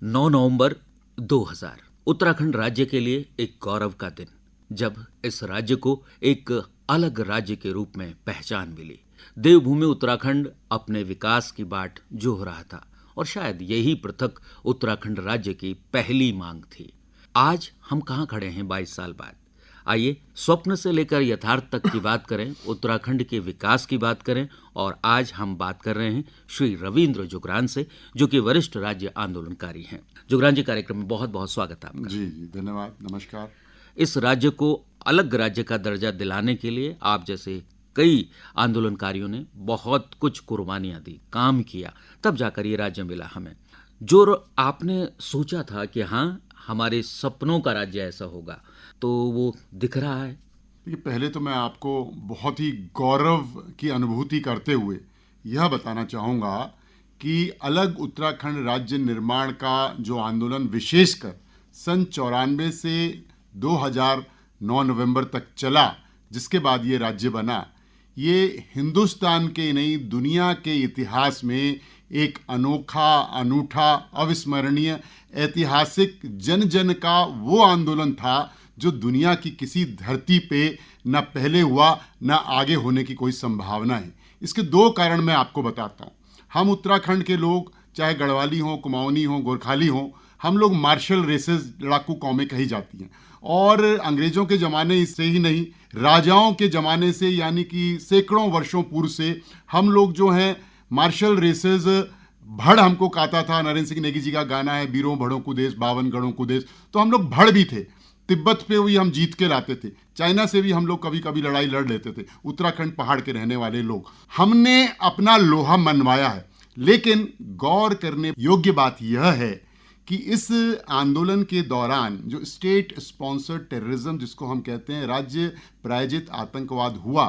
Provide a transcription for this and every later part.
9 नवंबर 2000 उत्तराखंड राज्य के लिए एक गौरव का दिन, जब इस राज्य को एक अलग राज्य के रूप में पहचान मिली। देवभूमि उत्तराखंड अपने विकास की बाट जोह रहा था और शायद यही पृथक उत्तराखंड राज्य की पहली मांग थी। आज हम कहाँ खड़े हैं 22 साल बाद? आइए स्वप्न से लेकर यथार्थ तक की बात करें, उत्तराखंड के विकास की बात करें। और आज हम बात कर रहे हैं श्री रविंद्र जुगरान से, जो कि वरिष्ठ राज्य आंदोलनकारी हैं। जुगरान जी, कार्यक्रम में बहुत बहुत स्वागत है आपका। जी धन्यवाद, नमस्कार। इस राज्य को अलग राज्य का दर्जा दिलाने के लिए आप जैसे कई आंदोलनकारियों ने बहुत कुछ कुर्बानियां दी, काम किया, तब जाकर ये राज्य मिला हमें। जो आपने सोचा था कि हाँ, हमारे सपनों का राज्य ऐसा होगा, तो वो दिख रहा है। देखिए, पहले तो मैं आपको बहुत ही गौरव की अनुभूति करते हुए यह बताना चाहूँगा कि अलग उत्तराखंड राज्य निर्माण का जो आंदोलन विशेषकर सन 94 से 2009 नवंबर तक चला, जिसके बाद ये राज्य बना, ये हिंदुस्तान के नहीं दुनिया के इतिहास में एक अनोखा, अनूठा, अविस्मरणीय, ऐतिहासिक जन जन का वो आंदोलन था जो दुनिया की किसी धरती पे न पहले हुआ न आगे होने की कोई संभावना है। इसके दो कारण मैं आपको बताता हूँ। हम उत्तराखंड के लोग, चाहे गढ़वाली हों, कुमाऊनी हों, गोरखाली हों, हम लोग मार्शल रेसेस, लड़ाकू कौमें कही जाती हैं। और अंग्रेजों के ज़माने से ही नहीं, राजाओं के ज़माने से, यानी कि सैकड़ों वर्षों पूर्व से हम लोग जो हैं मार्शल रेसेस, भड़ हमको कहता था। नरेंद्र सिंह नेगी जी का गाना है, बीरों भड़ों को देश, 52 गढ़ों को देश। तो हम लोग भड़ भी थे। तिब्बत पे भी हम जीत के लाते थे। चाइना से भी हम लोग कभी कभी लड़ाई लड़ लेते थे। उत्तराखंड पहाड़ के रहने वाले लोग, हमने अपना लोहा मनवाया है। लेकिन गौर करने योग्य बात यह है कि इस आंदोलन के दौरान जो स्टेट स्पॉन्सर्ड टेररिज्म, जिसको हम कहते हैं, राज्य प्रायोजित आतंकवाद हुआ,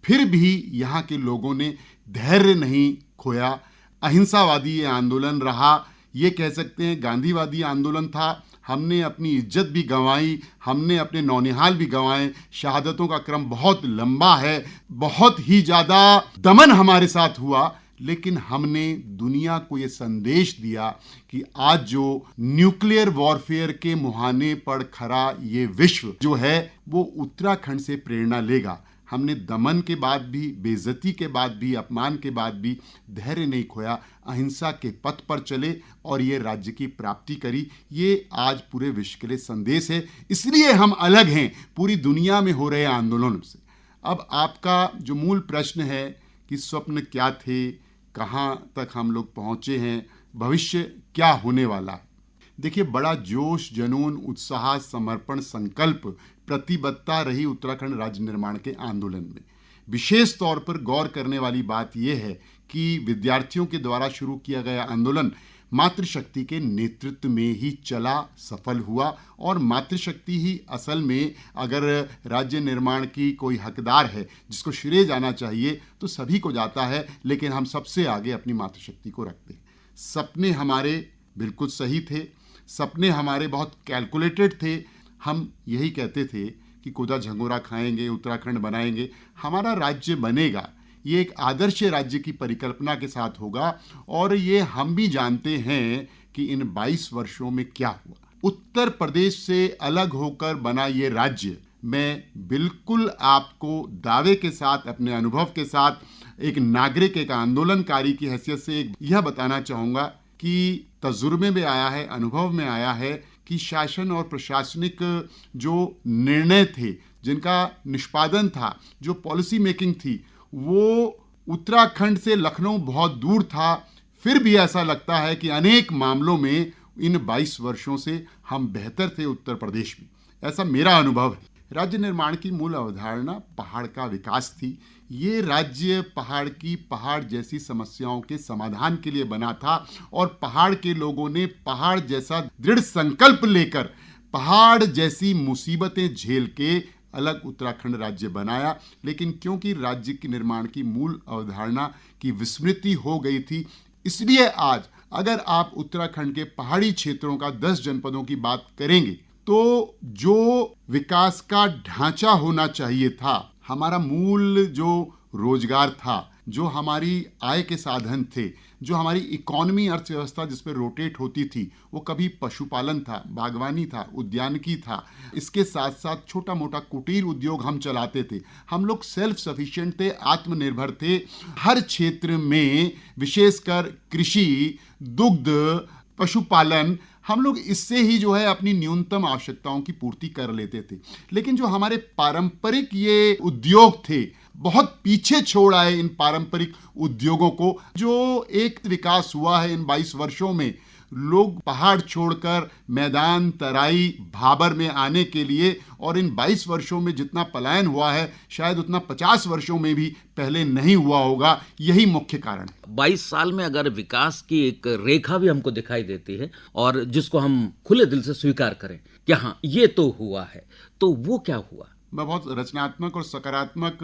फिर भी यहाँ के लोगों ने धैर्य नहीं खोया। अहिंसावादी ये आंदोलन रहा, ये कह सकते हैं गांधीवादी आंदोलन था। हमने अपनी इज्जत भी गंवाई, हमने अपने नौनिहाल भी गंवाए। शहादतों का क्रम बहुत लंबा है, बहुत ही ज़्यादा दमन हमारे साथ हुआ। लेकिन हमने दुनिया को ये संदेश दिया कि आज जो न्यूक्लियर वॉरफेयर के मुहाने पर खड़ा ये विश्व जो है, वो उत्तराखंड से प्रेरणा लेगा। हमने दमन के बाद भी, बेइज्जती के बाद भी, अपमान के बाद भी धैर्य नहीं खोया, अहिंसा के पथ पर चले और ये राज्य की प्राप्ति करी। ये आज पूरे विश्व के लिए संदेश है। इसलिए हम अलग हैं पूरी दुनिया में हो रहे आंदोलन से। अब आपका जो मूल प्रश्न है कि स्वप्न क्या थे, कहाँ तक हम लोग पहुँचे हैं, भविष्य क्या होने वाला है। देखिए, बड़ा जोश, जुनून, उत्साह, समर्पण, संकल्प, प्रतिबद्धता रही उत्तराखंड राज्य निर्माण के आंदोलन में। विशेष तौर पर गौर करने वाली बात यह है कि विद्यार्थियों के द्वारा शुरू किया गया आंदोलन मातृशक्ति के नेतृत्व में ही चला, सफल हुआ। और मातृशक्ति ही असल में, अगर राज्य निर्माण की कोई हकदार है जिसको श्रेय जाना चाहिए, तो सभी को जाता है। लेकिन हम सबसे आगे अपनी मातृशक्ति को रखते हैं। सपने हमारे बिल्कुल सही थे, सपने हमारे बहुत कैलकुलेटेड थे। हम यही कहते थे कि कोदा झंगोरा खाएंगे, उत्तराखंड बनाएंगे, हमारा राज्य बनेगा। ये एक आदर्श राज्य की परिकल्पना के साथ होगा। और ये हम भी जानते हैं कि इन 22 वर्षों में क्या हुआ। उत्तर प्रदेश से अलग होकर बना ये राज्य, मैं बिल्कुल आपको दावे के साथ, अपने अनुभव के साथ, एक नागरिक, एक आंदोलनकारी की हैसियत से यह बताना चाहूँगा कि तजुर्बे में आया है, अनुभव में आया है कि शासन और प्रशासनिक जो निर्णय थे, जिनका निष्पादन था, जो पॉलिसी मेकिंग थी, वो उत्तराखंड से लखनऊ बहुत दूर था। फिर भी ऐसा लगता है कि अनेक मामलों में इन 22 वर्षों से हम बेहतर थे उत्तर प्रदेश में। ऐसा मेरा अनुभव है। राज्य निर्माण की मूल अवधारणा पहाड़ का विकास थी। ये राज्य पहाड़ जैसी समस्याओं के समाधान के लिए बना था। और पहाड़ के लोगों ने पहाड़ जैसा दृढ़ संकल्प लेकर, पहाड़ जैसी मुसीबतें झेल के अलग उत्तराखंड राज्य बनाया। लेकिन क्योंकि राज्य के निर्माण की मूल अवधारणा की विस्मृति हो गई थी, इसलिए आज अगर आप उत्तराखंड के पहाड़ी क्षेत्रों का 10 जनपदों की बात करेंगे, तो जो विकास का ढांचा होना चाहिए था, हमारा मूल जो रोजगार था, जो हमारी आय के साधन थे, जो हमारी इकोनॉमी अर्थव्यवस्था जिस पे रोटेट होती थी, वो कभी पशुपालन था, बागवानी था, उद्यानिकी था। इसके साथ साथ छोटा मोटा कुटीर उद्योग हम चलाते थे। हम लोग सेल्फ सफिशिएंट थे, आत्मनिर्भर थे। हर क्षेत्र में विशेषकर कृषि, दुग्ध, पशुपालन, हम लोग इससे ही जो है अपनी न्यूनतम आवश्यकताओं की पूर्ति कर लेते थे। लेकिन जो हमारे पारंपरिक ये उद्योग थे, बहुत पीछे छोड़ आए इन पारंपरिक उद्योगों को। जो एक विकास हुआ है इन 22 वर्षों में, लोग पहाड़ छोड़कर मैदान, तराई, भाबर में आने के लिए, और इन 22 वर्षों में जितना पलायन हुआ है शायद उतना 50 वर्षों में भी पहले नहीं हुआ होगा। यही मुख्य कारण है। 22 साल में अगर विकास की एक रेखा भी हमको दिखाई देती है और जिसको हम खुले दिल से स्वीकार करें कि हाँ ये तो हुआ है, तो वो क्या हुआ? मैं बहुत रचनात्मक और सकारात्मक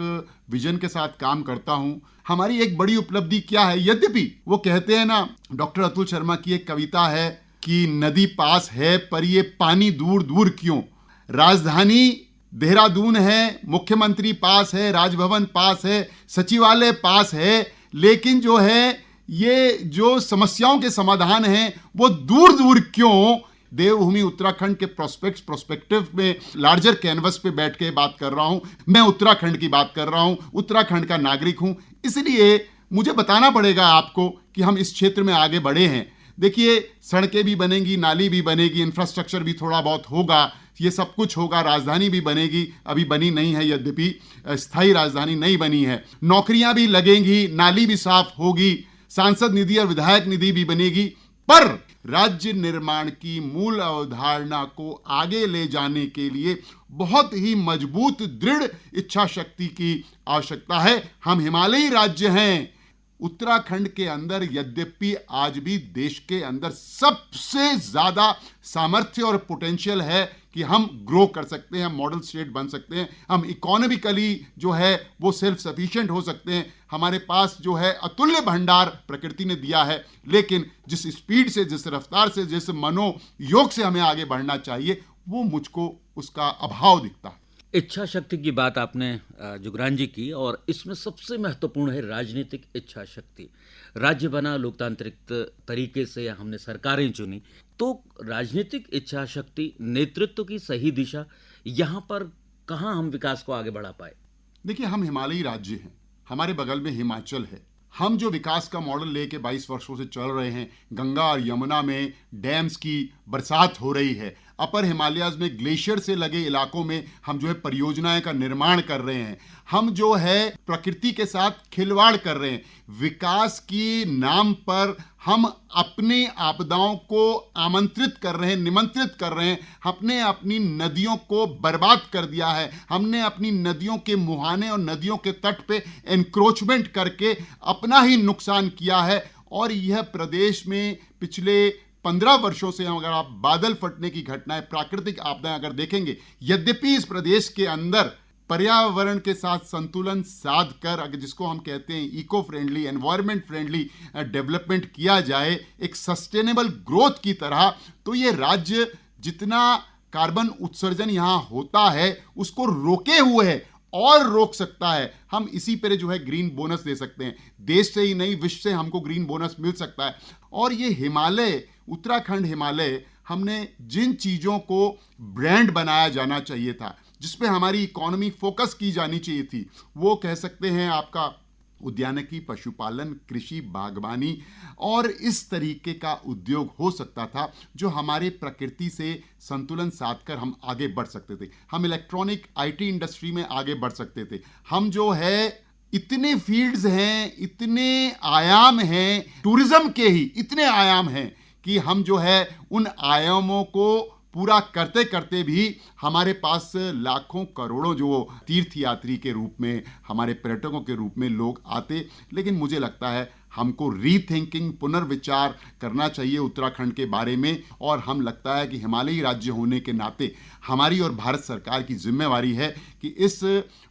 विजन के साथ काम करता हूं। हमारी एक बड़ी उपलब्धि क्या है? यद्यपि वो कहते हैं ना, डॉक्टर अतुल शर्मा की एक कविता है कि नदी पास है पर ये पानी दूर दूर क्यों। राजधानी देहरादून है, मुख्यमंत्री पास है, राजभवन पास है, सचिवालय पास है, लेकिन जो है ये जो समस्याओं के समाधान हैं वो दूर दूर क्यों। देवभूमि उत्तराखंड के प्रोस्पेक्टिव में लार्जर कैनवस पे बैठ के बात कर रहा हूं। मैं उत्तराखंड की बात कर रहा हूं, उत्तराखंड का नागरिक हूं, इसलिए मुझे बताना पड़ेगा आपको कि हम इस क्षेत्र में आगे बढ़े हैं। देखिए, सड़कें भी बनेंगी, नाली भी बनेगी, इंफ्रास्ट्रक्चर भी थोड़ा बहुत होगा, ये सब कुछ होगा। राजधानी भी बनेगी, अभी बनी नहीं है, यद्यपि स्थायी राजधानी नहीं बनी है। नौकरियां भी लगेंगी, नाली भी साफ होगी, सांसद निधि और विधायक निधि भी बनेगी। पर राज्य निर्माण की मूल अवधारणा को आगे ले जाने के लिए बहुत ही मजबूत, दृढ़ इच्छा शक्ति की आवश्यकता है। हम हिमालयी राज्य हैं। उत्तराखंड के अंदर यद्यपि आज भी देश के अंदर सबसे ज्यादा सामर्थ्य और पोटेंशियल है कि हम ग्रो कर सकते हैं, हम मॉडल स्टेट बन सकते हैं, हम इकोनॉमिकली जो है वो सेल्फ सफिशिएंट हो सकते हैं। हमारे पास जो है अतुल्य भंडार प्रकृति ने दिया है, लेकिन जिस स्पीड से, जिस रफ्तार से, जिस मनोयोग से हमें आगे बढ़ना चाहिए, वो मुझको उसका अभाव दिखता है। इच्छा शक्ति की बात आपने जुगरान जी की, और इसमें सबसे महत्वपूर्ण है राजनीतिक इच्छा शक्ति। राज्य बना लोकतांत्रिक तरीके से, हमने सरकारें चुनी, तो राजनीतिक इच्छा शक्ति, नेतृत्व की सही दिशा, यहाँ पर कहाँ हम विकास को आगे बढ़ा पाए? देखिए, हम हिमालयी राज्य हैं, हमारे बगल में हिमाचल है। हम जो विकास का मॉडल लेके 22 वर्षों से चल रहे हैं, गंगा और यमुना में डैम्स की बरसात हो रही है, अपर हिमालयाज में ग्लेशियर से लगे इलाकों में हम जो है परियोजनाएं का निर्माण कर रहे हैं, हम जो है प्रकृति के साथ खिलवाड़ कर रहे हैं। विकास की नाम पर हम अपनी आपदाओं को आमंत्रित कर रहे हैं, निमंत्रित कर रहे हैं। हमने अपनी नदियों को बर्बाद कर दिया है, हमने अपनी नदियों के मुहाने और नदियों के तट पे एनक्रोचमेंट करके अपना ही नुकसान किया है। और यह प्रदेश में पिछले 15 वर्षों से, अगर आप बादल फटने की घटनाएं, प्राकृतिक आपदाएं अगर देखेंगे, यद्यपि इस प्रदेश के अंदर पर्यावरण के साथ संतुलन साध कर, अगर जिसको हम कहते हैं eco friendly, environment friendly development किया जाए, एक सस्टेनेबल ग्रोथ की तरह, तो ये राज्य जितना कार्बन उत्सर्जन यहाँ होता है उसको रोके हुए है और रोक सकता है। हम इसी पर जो है ग्रीन बोनस दे सकते हैं। देश से ही नहीं, विश्व से हमको ग्रीन बोनस मिल सकता है। और ये हिमालय, उत्तराखंड हिमालय, हमने जिन चीज़ों को ब्रांड बनाया जाना चाहिए था, जिस पे हमारी इकोनॉमी फोकस की जानी चाहिए थी, वो कह सकते हैं आपका उद्यानिकी, पशुपालन, कृषि, बागवानी और इस तरीके का उद्योग हो सकता था जो हमारे प्रकृति से संतुलन साधकर हम आगे बढ़ सकते थे। हम इलेक्ट्रॉनिक आईटी इंडस्ट्री में आगे बढ़ सकते थे। हम जो है इतने फील्ड्स हैं, इतने आयाम हैं, टूरिज्म के ही इतने आयाम हैं कि हम जो है उन आयामों को पूरा करते करते भी हमारे पास लाखों करोड़ों जो तीर्थयात्री के रूप में, हमारे पर्यटकों के रूप में लोग आते। लेकिन मुझे लगता है हमको रीथिंकिंग, पुनर्विचार करना चाहिए उत्तराखंड के बारे में। और हम लगता है कि हिमालयी राज्य होने के नाते हमारी और भारत सरकार की जिम्मेवारी है कि इस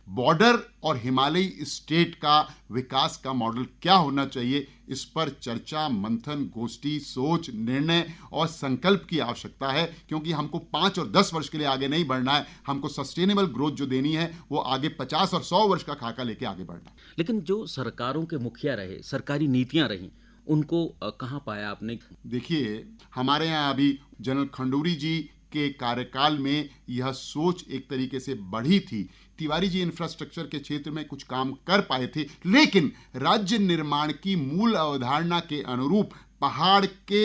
बॉर्डर और हिमालयी स्टेट का विकास का मॉडल क्या होना चाहिए, इस पर चर्चा, मंथन, गोष्ठी, सोच, निर्णय और संकल्प की आवश्यकता है, क्योंकि हमको 5 और 10 वर्ष के लिए आगे नहीं बढ़ना है। हमको सस्टेनेबल ग्रोथ जो देनी है वो आगे 50 और 100 वर्ष का खाका लेके आगे बढ़ना है। लेकिन जो सरकारों के मुखिया रहे, सरकारी नीतियां रहीं, उनको कहाँ पाया आपने? देखिए, हमारे यहाँ अभी जनरल खंडूरी जी के कार्यकाल में यह सोच एक तरीके से बढ़ी थी। तिवारी जी इंफ्रास्ट्रक्चर के क्षेत्र में कुछ काम कर पाए थे, लेकिन राज्य निर्माण की मूल अवधारणा के अनुरूप पहाड़ के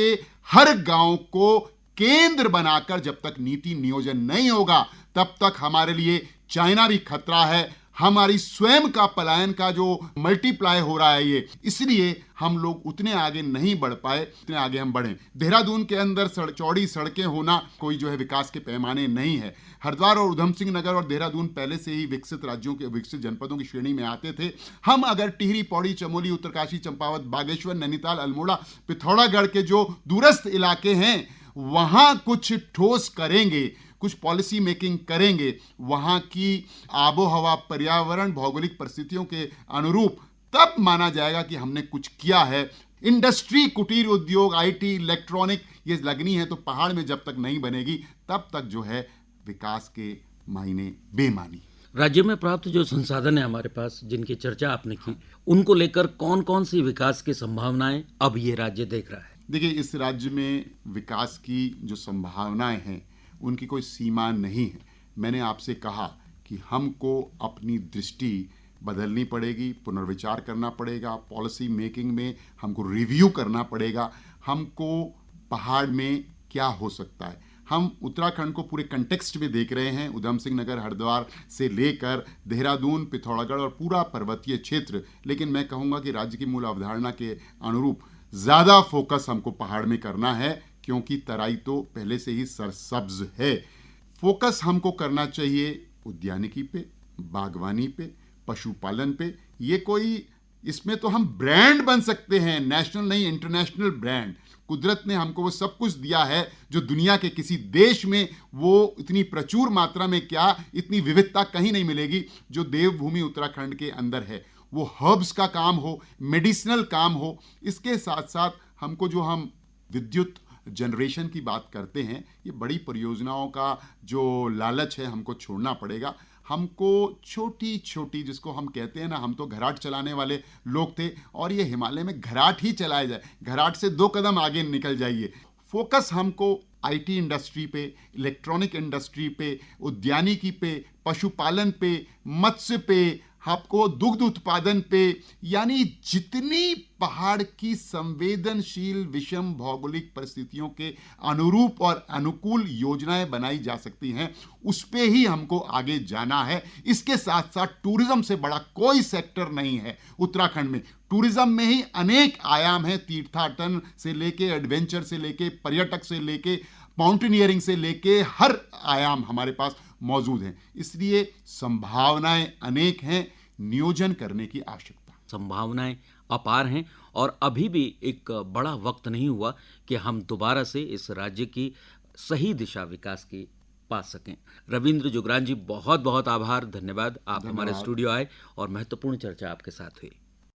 हर गांव को केंद्र बनाकर जब तक नीति नियोजन नहीं होगा, तब तक हमारे लिए चाइना भी खतरा है। हमारी स्वयं का पलायन का जो मल्टीप्लाई हो रहा है ये, इसलिए हम लोग उतने आगे नहीं बढ़ पाए, उतने आगे हम बढ़ें। देहरादून के अंदर चौड़ी सड़कें होना कोई जो है विकास के पैमाने नहीं है। हरिद्वार और उधम सिंह नगर और देहरादून पहले से ही विकसित राज्यों के विकसित जनपदों की श्रेणी में आते थे। हम अगर टिहरी, पौड़ी, चमोली, उत्तरकाशी, चंपावत, बागेश्वर, नैनीताल, अल्मोड़ा, पिथौरागढ़ के जो दूरस्थ इलाके हैं वहां कुछ ठोस करेंगे, कुछ पॉलिसी मेकिंग करेंगे, वहां की आबो हवा, पर्यावरण, भौगोलिक परिस्थितियों के अनुरूप, तब माना जाएगा कि हमने कुछ किया है। इंडस्ट्री, कुटीर उद्योग, आईटी, इलेक्ट्रॉनिक ये लगनी है तो पहाड़ में जब तक नहीं बनेगी तब तक जो है विकास के मायने बेमानी। राज्य में प्राप्त जो संसाधन है हमारे पास, जिनकी चर्चा आपने की, उनको लेकर कौन कौन सी विकास की संभावनाएं अब ये राज्य देख रहा है? देखिए, इस राज्य में विकास की जो संभावनाएं हैं उनकी कोई सीमा नहीं है। मैंने आपसे कहा कि हमको अपनी दृष्टि बदलनी पड़ेगी, पुनर्विचार करना पड़ेगा, पॉलिसी मेकिंग में हमको रिव्यू करना पड़ेगा। हमको पहाड़ में क्या हो सकता है, हम उत्तराखंड को पूरे कंटेक्स्ट में देख रहे हैं, उधम सिंह नगर, हरिद्वार से लेकर देहरादून, पिथौरागढ़ और पूरा पर्वतीय क्षेत्र। लेकिन मैं कहूँगा कि राज्य की मूल अवधारणा के अनुरूप ज़्यादा फोकस हमको पहाड़ में करना है, क्योंकि तराई तो पहले से ही सरसब्ज है। फोकस हमको करना चाहिए उद्यानिकी पे, बागवानी पे, पशुपालन पे। ये कोई, इसमें तो हम ब्रांड बन सकते हैं, नेशनल नहीं इंटरनेशनल ब्रांड। कुदरत ने हमको वो सब कुछ दिया है जो दुनिया के किसी देश में वो इतनी प्रचुर मात्रा में, क्या इतनी विविधता कहीं नहीं मिलेगी जो देवभूमि उत्तराखंड के अंदर है। वो हर्ब्स का काम हो, मेडिसिनल काम हो, इसके साथ साथ हमको जो हम विद्युत जनरेशन की बात करते हैं, ये बड़ी परियोजनाओं का जो लालच है हमको छोड़ना पड़ेगा। हमको छोटी छोटी, जिसको हम कहते हैं ना, हम तो घराट चलाने वाले लोग थे और ये हिमालय में घराट ही चलाया जाए, घराट से 2 कदम आगे निकल जाइए। फोकस हमको आईटी इंडस्ट्री पे, इलेक्ट्रॉनिक इंडस्ट्री पे, उद्यानिकी पे, पशुपालन पे, मत्स्य पे, आपको दुग्ध उत्पादन पे, यानी जितनी पहाड़ की संवेदनशील विषम भौगोलिक परिस्थितियों के अनुरूप और अनुकूल योजनाएं बनाई जा सकती हैं, उस पे ही हमको आगे जाना है। इसके साथ साथ टूरिज्म से बड़ा कोई सेक्टर नहीं है उत्तराखंड में। टूरिज्म में ही अनेक आयाम हैं, तीर्थाटन से लेके, एडवेंचर से लेके, पर्यटक से लेके, माउंटेनियरिंग से लेके, हर आयाम हमारे पास मौजूद हैं। इसलिए संभावनाएं अनेक हैं, नियोजन करने की आवश्यकता। संभावनाएं अपार हैं और अभी भी एक बड़ा वक्त नहीं हुआ कि हम दोबारा से इस राज्य की सही दिशा विकास की पा सकें। रविंद्र जुगरान जी, बहुत बहुत आभार, धन्यवाद। आप हमारे स्टूडियो आए और महत्वपूर्ण चर्चा आपके साथ हुई।